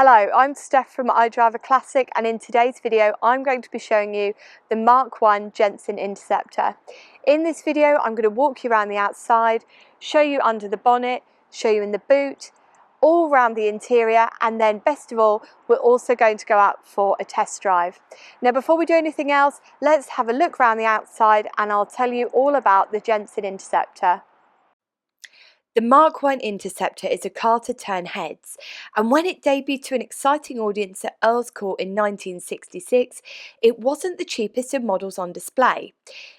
Hello, I'm Steph from iDriver Classic, and in today's video I'm going to be showing you the MK1 Jensen Interceptor. In this video I'm going to walk you around the outside, show you under the bonnet, show you in the boot, all around the interior, and then best of all we're also going to go out for a test drive. Now before we do anything else, let's have a look around the outside and I'll tell you all about the Jensen Interceptor. The MK1 Interceptor is a car to turn heads, and when it debuted to an exciting audience at Earls Court in 1966, it wasn't the cheapest of models on display.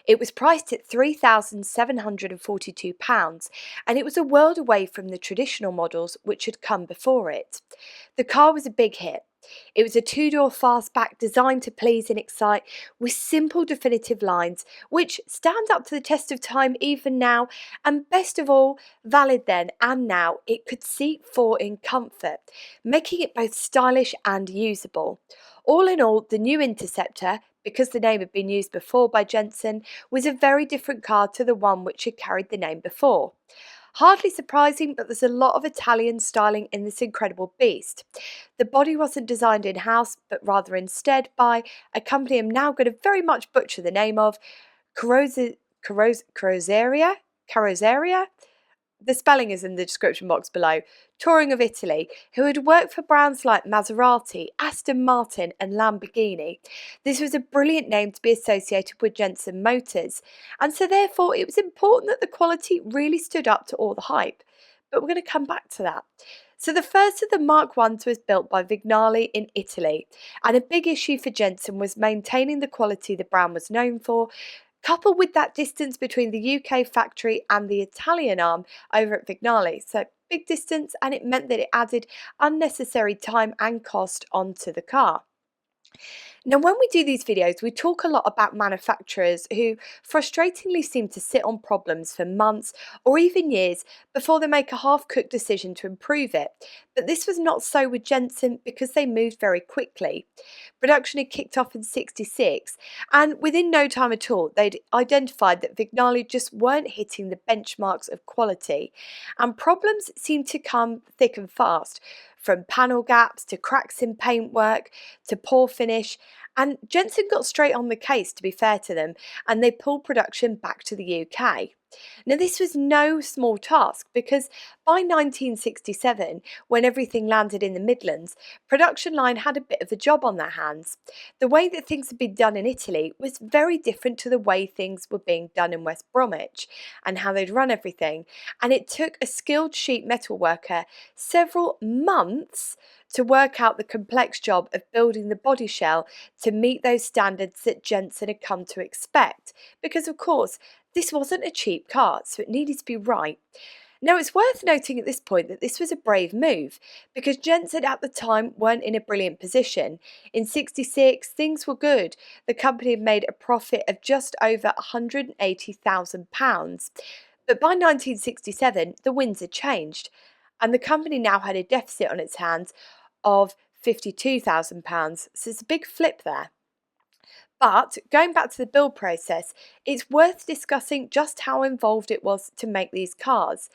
It was priced at £3,742, and it was a world away from the traditional models which had come before it. The car was a big hit. It was a two-door fastback designed to please and excite, with simple definitive lines which stand up to the test of time even now, and best of all, valid then and now, it could seat four in comfort, making it both stylish and usable. All in all, the new Interceptor, because the name had been used before by Jensen, was a very different car to the one which had carried the name before. Hardly surprising, but there's a lot of Italian styling in this incredible beast. The body wasn't designed in-house, but rather instead by a company I'm now going to very much butcher the name of, Carrozzeria? The spelling is in the description box below. Touring of Italy, who had worked for brands like Maserati, Aston Martin and Lamborghini. This was a brilliant name to be associated with Jensen Motors, and so therefore it was important that the quality really stood up to all the hype. But we're going to come back to that. So the first of the MK1s was built by Vignali in Italy, and a big issue for Jensen was maintaining the quality the brand was known for, coupled with that distance between the UK factory and the Italian arm over at Vignali. So big distance, and it meant that it added unnecessary time and cost onto the car. Now, when we do these videos, we talk a lot about manufacturers who frustratingly seem to sit on problems for months or even years before they make a half-cooked decision to improve it. But this was not so with Jensen, because they moved very quickly. Production had kicked off in '66, and within no time at all, they'd identified that Vignali just weren't hitting the benchmarks of quality, and problems seemed to come thick and fast, from panel gaps to cracks in paintwork to poor finish. And Jensen got straight on the case, to be fair to them, and they pulled production back to the UK. Now, this was no small task, because by 1967, when everything landed in the Midlands, production line had a bit of a job on their hands. The way that things had been done in Italy was very different to the way things were being done in West Bromwich and how they'd run everything, and it took a skilled sheet metal worker several months to work out the complex job of building the body shell to meet those standards that Jensen had come to expect, because of course this wasn't a cheap car, so it needed to be right. Now, it's worth noting at this point that this was a brave move, because Jensen at the time weren't in a brilliant position. In '66, things were good. The company had made a profit of just over £180,000. But by 1967, the winds had changed, and the company now had a deficit on its hands of £52,000. So it's a big flip there. But going back to the build process, it's worth discussing just how involved it was to make these cars.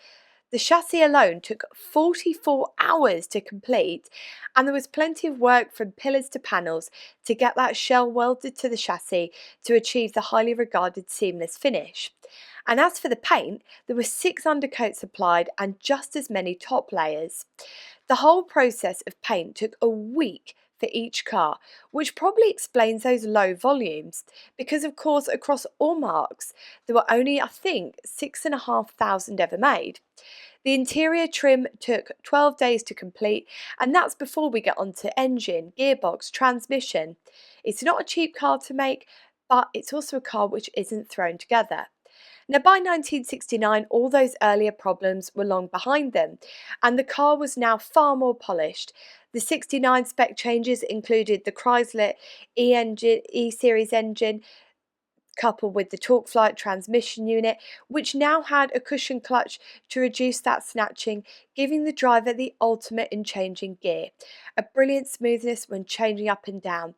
The chassis alone took 44 hours to complete, and there was plenty of work from pillars to panels to get that shell welded to the chassis to achieve the highly regarded seamless finish. And as for the paint, there were 6 undercoats applied and just as many top layers. The whole process of paint took a week for each car, which probably explains those low volumes, because of course across all marques there were only, I think, 6,500 ever made. The interior trim took 12 days to complete, and that's before we get onto engine, gearbox, transmission. It's not a cheap car to make, but it's also a car which isn't thrown together. Now, by 1969, all those earlier problems were long behind them, and the car was now far more polished. The '69 spec changes included the Chrysler E-Series engine, coupled with the TorqueFlite transmission unit, which now had a cushion clutch to reduce that snatching, giving the driver the ultimate in changing gear, a brilliant smoothness when changing up and down.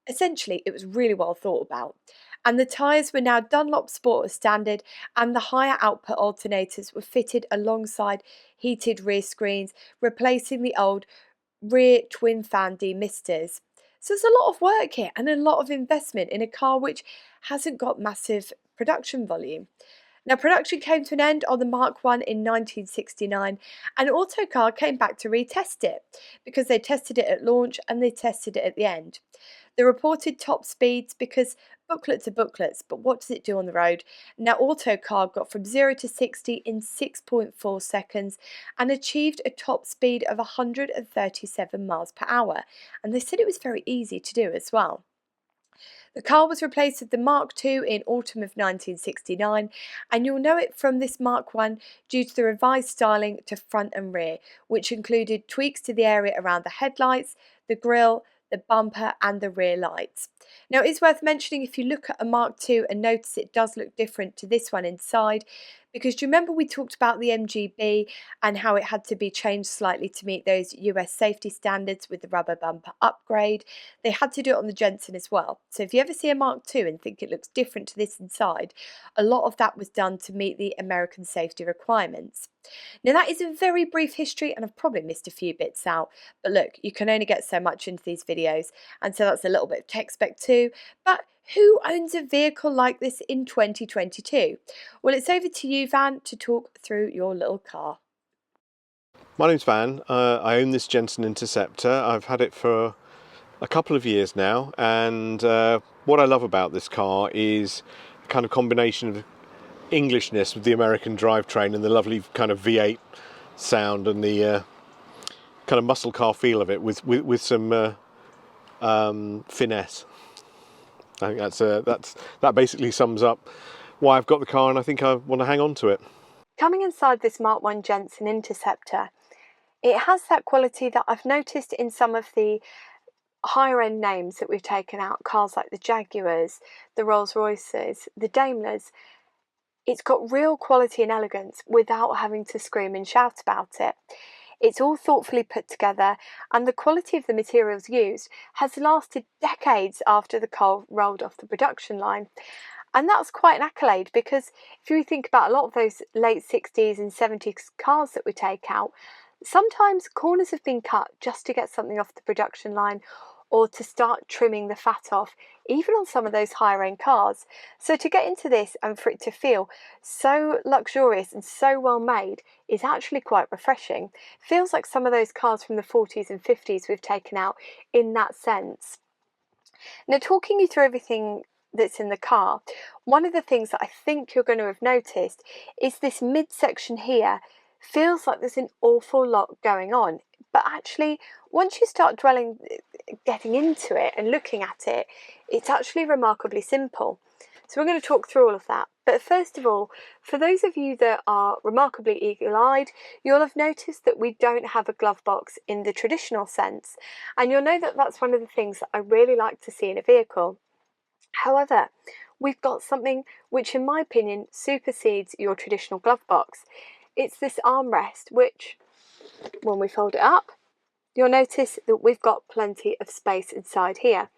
Essentially, it was really well thought about. And the tyres were now Dunlop Sport as standard, and the higher output alternators were fitted alongside heated rear screens, replacing the old rear twin fan demisters. So there's a lot of work here and a lot of investment in a car which hasn't got massive production volume. Now, production came to an end on the Mark 1 in 1969, and Autocar came back to retest it because they tested it at launch and they tested it at the end. The reported top speeds, because booklets are booklets, but what does it do on the road? Now, Autocar got from 0 to 60 in 6.4 seconds and achieved a top speed of 137 miles per hour, and they said it was very easy to do as well. The car was replaced with the Mark II in autumn of 1969, and you'll know it from this Mark I due to the revised styling to front and rear, which included tweaks to the area around the headlights, the grille, the bumper and the rear lights. Now, it's worth mentioning, if you look at a Mark II and notice it does look different to this one inside, because do you remember we talked about the MGB and how it had to be changed slightly to meet those US safety standards with the rubber bumper upgrade? They had to do it on the Jensen as well. So if you ever see a Mark II and think it looks different to this inside, a lot of that was done to meet the American safety requirements. Now, that is a very brief history, and I've probably missed a few bits out, but look, you can only get so much into these videos, and so that's a little bit of tech spec too. But who owns a vehicle like this in 2022? Well, it's over to you, Van, to talk through your little car. My name's Van. I own this Jensen Interceptor. I've had it for a couple of years now, and what I love about this car is a kind of combination of Englishness with the American drivetrain and the lovely kind of V8 sound and the kind of muscle car feel of it with some finesse. I think that basically sums up why I've got the car, and I think I want to hang on to it. Coming inside this Mark I Jensen Interceptor, it has that quality that I've noticed in some of the higher end names that we've taken out, cars like the Jaguars, the Rolls Royces, the Daimlers. It's got real quality and elegance without having to scream and shout about it. It's all thoughtfully put together, and the quality of the materials used has lasted decades after the car rolled off the production line. And that's quite an accolade, because if you think about a lot of those late 60s and 70s cars that we take out, sometimes corners have been cut just to get something off the production line or to start trimming the fat off, even on some of those higher end cars. So to get into this and for it to feel so luxurious and so well made is actually quite refreshing. Feels like some of those cars from the 40s and 50s we've taken out in that sense. Now, talking you through everything that's in the car, one of the things that I think you're going to have noticed is this midsection here feels like there's an awful lot going on, but actually once you start getting into it and looking at it, it's actually remarkably simple. So we're going to talk through all of that. But first of all, for those of you that are remarkably eagle-eyed, you'll have noticed that we don't have a glove box in the traditional sense, and you'll know that that's one of the things that I really like to see in a vehicle. However, we've got something which in my opinion supersedes your traditional glove box. It's this armrest, which when we fold it up, you'll notice that we've got plenty of space inside here.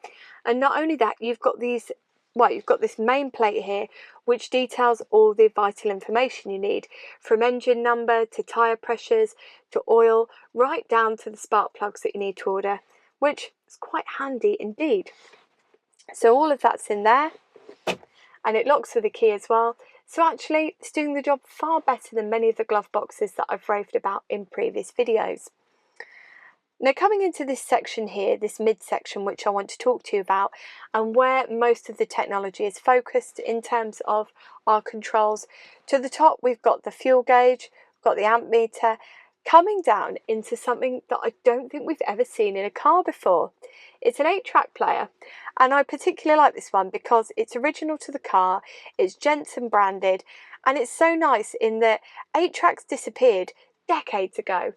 And not only that, you've got this main plate here which details all the vital information you need, from engine number to tyre pressures to oil, right down to the spark plugs that you need to order, which is quite handy indeed. So all of that's in there, and it locks with a key as well. So actually it's doing the job far better than many of the glove boxes that I've raved about in previous videos. Now, coming into this section here, this midsection, which I want to talk to you about, and where most of the technology is focused in terms of our controls. To the top we've got the fuel gauge, we've got the amp meter, coming down into something that I don't think we've ever seen in a car before. It's an 8-track player, and I particularly like this one because it's original to the car, it's Jensen branded, and it's so nice in that 8 tracks disappeared decades ago.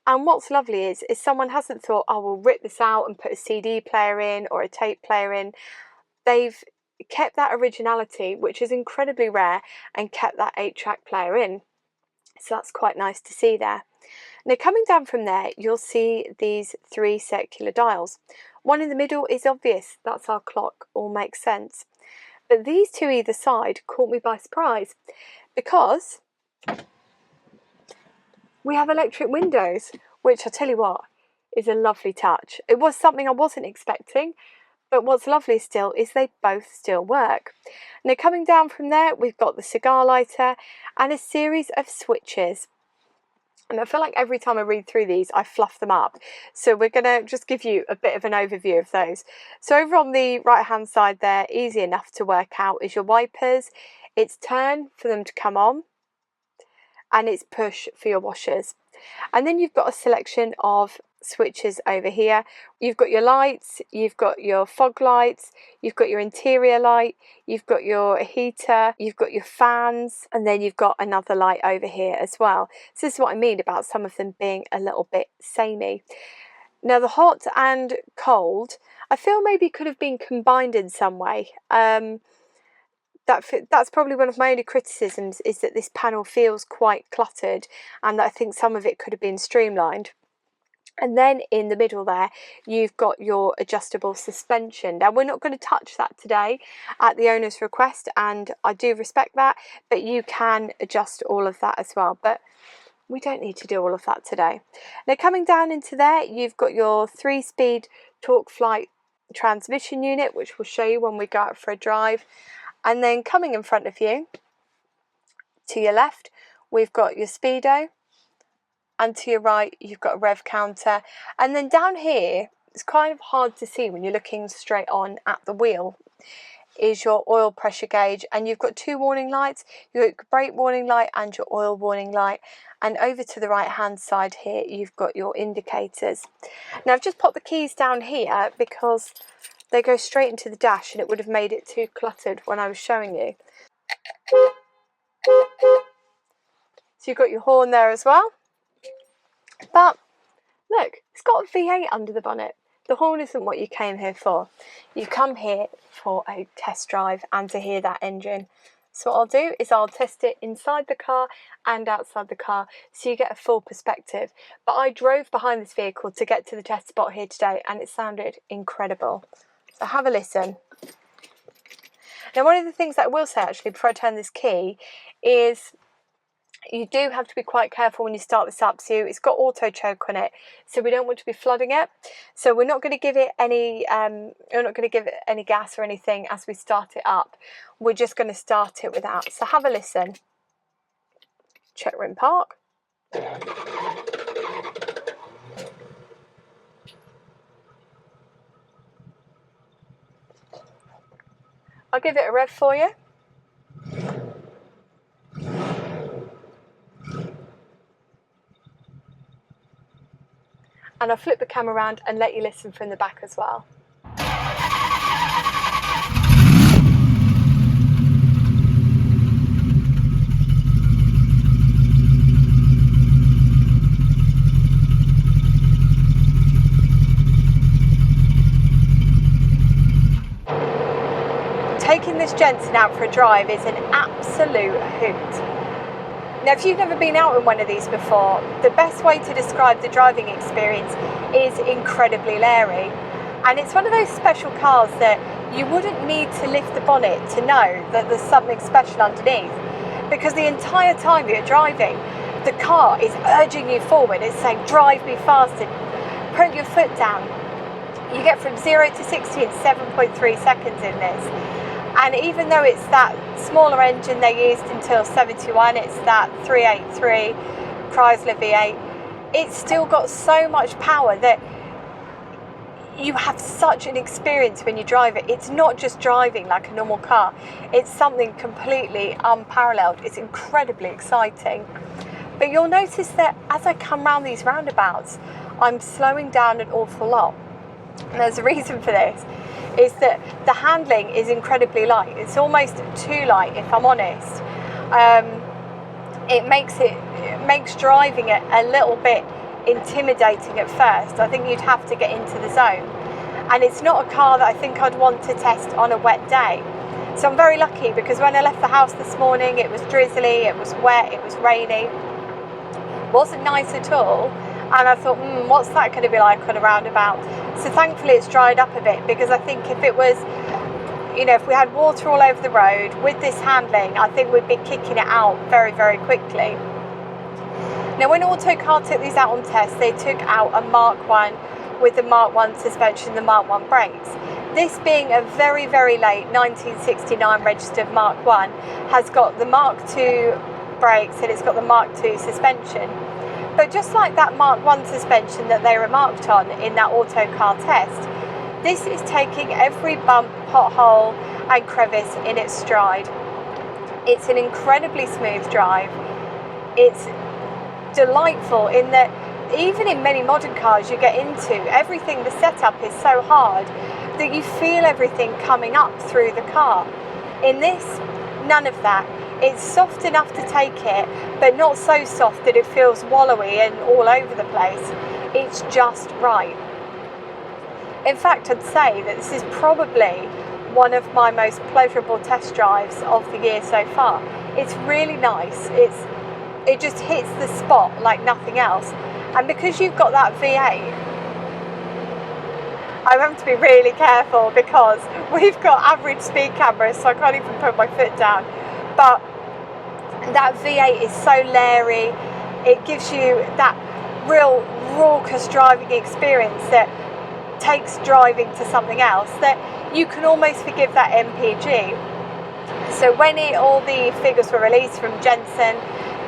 And what's lovely is someone hasn't thought, oh, we'll rip this out and put a CD player in or a tape player in. They've kept that originality, which is incredibly rare, and kept that 8-track player in. So that's quite nice to see there. Now, coming down from there, you'll see these 3 circular dials. One in the middle is obvious, that's our clock, all makes sense. But these 2 either side caught me by surprise, because we have electric windows, which I tell you what, is a lovely touch. It was something I wasn't expecting, but what's lovely still is they both still work. Now coming down from there, we've got the cigar lighter and a series of switches. And I feel like every time I read through these, I fluff them up. So we're going to just give you a bit of an overview of those. So over on the right-hand side there, easy enough to work out, is your wipers. It's turn for them to come on, and it's push for your washers. And then you've got a selection of switches over here. You've got your lights, you've got your fog lights, you've got your interior light, you've got your heater, you've got your fans, and then you've got another light over here as well. So this is what I mean about some of them being a little bit samey. Now the hot and cold, I feel maybe could have been combined in some way. That's probably one of my only criticisms, is that this panel feels quite cluttered, and that I think some of it could have been streamlined. And then in the middle there, you've got your adjustable suspension. Now, we're not going to touch that today at the owner's request, and I do respect that, but you can adjust all of that as well. But we don't need to do all of that today. Now, coming down into there, you've got your 3-speed torque flight transmission unit, which we'll show you when we go out for a drive. And then coming in front of you, to your left, we've got your speedo. And to your right, you've got a rev counter. And then down here, it's kind of hard to see when you're looking straight on at the wheel, is your oil pressure gauge. And you've got 2 warning lights. You've got your brake warning light and your oil warning light. And over to the right-hand side here, you've got your indicators. Now, I've just popped the keys down here because they go straight into the dash, and it would have made it too cluttered when I was showing you. So you've got your horn there as well. But look, it's got a V8 under the bonnet. The horn isn't what you came here for. You come here for a test drive and to hear that engine. So what I'll do is I'll test it inside the car and outside the car, so you get a full perspective. But I drove behind this vehicle to get to the test spot here today, and it sounded incredible. So have a listen. Now, one of the things that I will say actually before I turn this key is you do have to be quite careful when you start this up. So it's got auto choke on it, so we don't want to be flooding it. So we're not going to give it any gas or anything as we start it up. We're just going to start it without. So have a listen. Check rim park. I'll give it a rev for you. And I'll flip the camera around and let you listen from the back as well. Taking this Jensen out for a drive is an absolute hoot. Now, if you've never been out in one of these before, the best way to describe the driving experience is incredibly leery. And it's one of those special cars that you wouldn't need to lift the bonnet to know that there's something special underneath, because the entire time you're driving, the car is urging you forward. It's saying, drive me faster, put your foot down. You get from 0 to 60 in 7.3 seconds in this. And even though it's that smaller engine they used until 71, it's that 383 Chrysler V8, it's still got so much power that you have such an experience when you drive it. It's not just driving like a normal car, it's something completely unparalleled. It's incredibly exciting. But you'll notice that as I come round these roundabouts, I'm slowing down an awful lot. And there's a reason for this. Is that the handling is incredibly light. It's almost too light, if I'm honest. It makes driving it a little bit intimidating at first. I think you'd have to get into the zone. And it's not a car that I think I'd want to test on a wet day. So I'm very lucky, because when I left the house this morning, it was drizzly, it was wet, it was rainy. It wasn't nice at all. And I thought, what's that going to be like on a roundabout? So thankfully it's dried up a bit, because I think if it was, if we had water all over the road with this handling, I think we'd be kicking it out very, very quickly. Now when Autocar took these out on test, they took out a Mark 1 with the Mark 1 suspension, the Mark 1 brakes. This being a very, very late 1969 registered Mark 1 has got the Mark 2 brakes and it's got the Mark 2 suspension. But just like that Mark 1 suspension that they remarked on in that Autocar test, this is taking every bump, pothole and crevice in its stride. It's an incredibly smooth drive. It's delightful in that even in many modern cars you get into, everything, the setup is so hard that you feel everything coming up through the car. In this, none of that. It's soft enough to take it, but not so soft that it feels wallowy and all over the place. It's just right. In fact, I'd say that this is probably one of my most pleasurable test drives of the year so far. It's really nice. It just hits the spot like nothing else. And because you've got that V8, I have to be really careful because we've got average speed cameras, so I can't even put my foot down. But that V8 is so leery. It gives you that real raucous driving experience that takes driving to something else, that you can almost forgive that MPG. So when all the figures were released from Jensen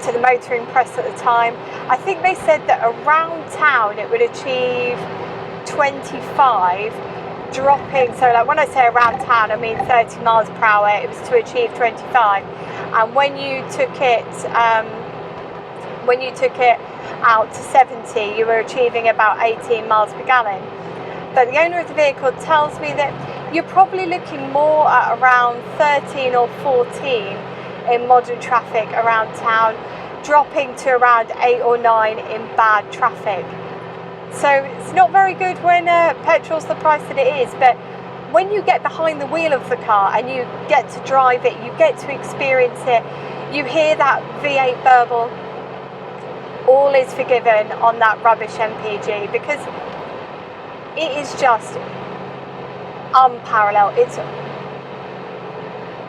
to the motoring press at the time, I think they said that around town it would achieve 25, dropping, so like when I say around town I mean 30 miles per hour, it was to achieve 25, and when you took it out to 70 you were achieving about 18 miles per gallon. But the owner of the vehicle tells me that you're probably looking more at around 13 or 14 in modern traffic around town, dropping to around 8 or 9 in bad traffic. So it's not very good when petrol's the price that it is, but when you get behind the wheel of the car and you get to drive it, you get to experience it, you hear that V8 burble, all is forgiven on that rubbish MPG because it is just unparalleled.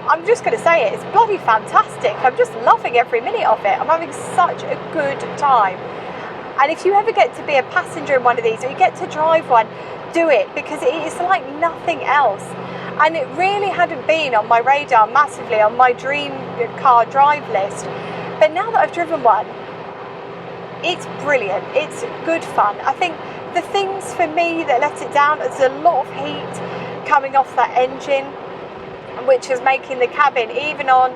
I'm just going to say it, it's bloody fantastic. I'm just loving every minute of it. I'm having such a good time. And if you ever get to be a passenger in one of these or you get to drive one, do it, because it is like nothing else. And it really hadn't been on my radar massively, on my dream car drive list. But now that I've driven one, it's brilliant. It's good fun. I think the things for me that let it down is a lot of heat coming off that engine, which is making the cabin, even on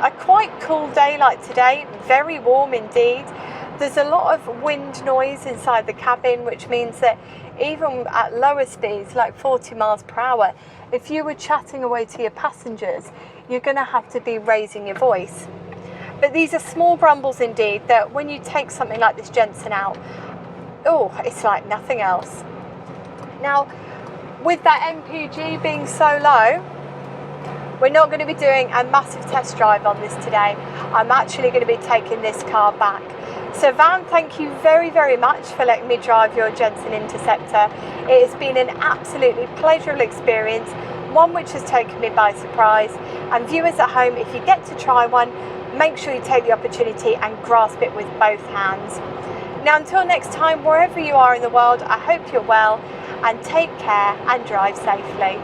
a quite cool day like today, very warm indeed. There's a lot of wind noise inside the cabin, which means that even at lower speeds, like 40 miles per hour, if you were chatting away to your passengers, you're going to have to be raising your voice. But these are small grumbles indeed, that when you take something like this Jensen out, oh, it's like nothing else. Now, with that MPG being so low, we're not going to be doing a massive test drive on this today. I'm actually going to be taking this car back. So Van, thank you very, very much for letting me drive your Jensen Interceptor. It has been an absolutely pleasurable experience, one which has taken me by surprise. And viewers at home, if you get to try one, make sure you take the opportunity and grasp it with both hands. Now until next time, wherever you are in the world, I hope you're well and take care and drive safely.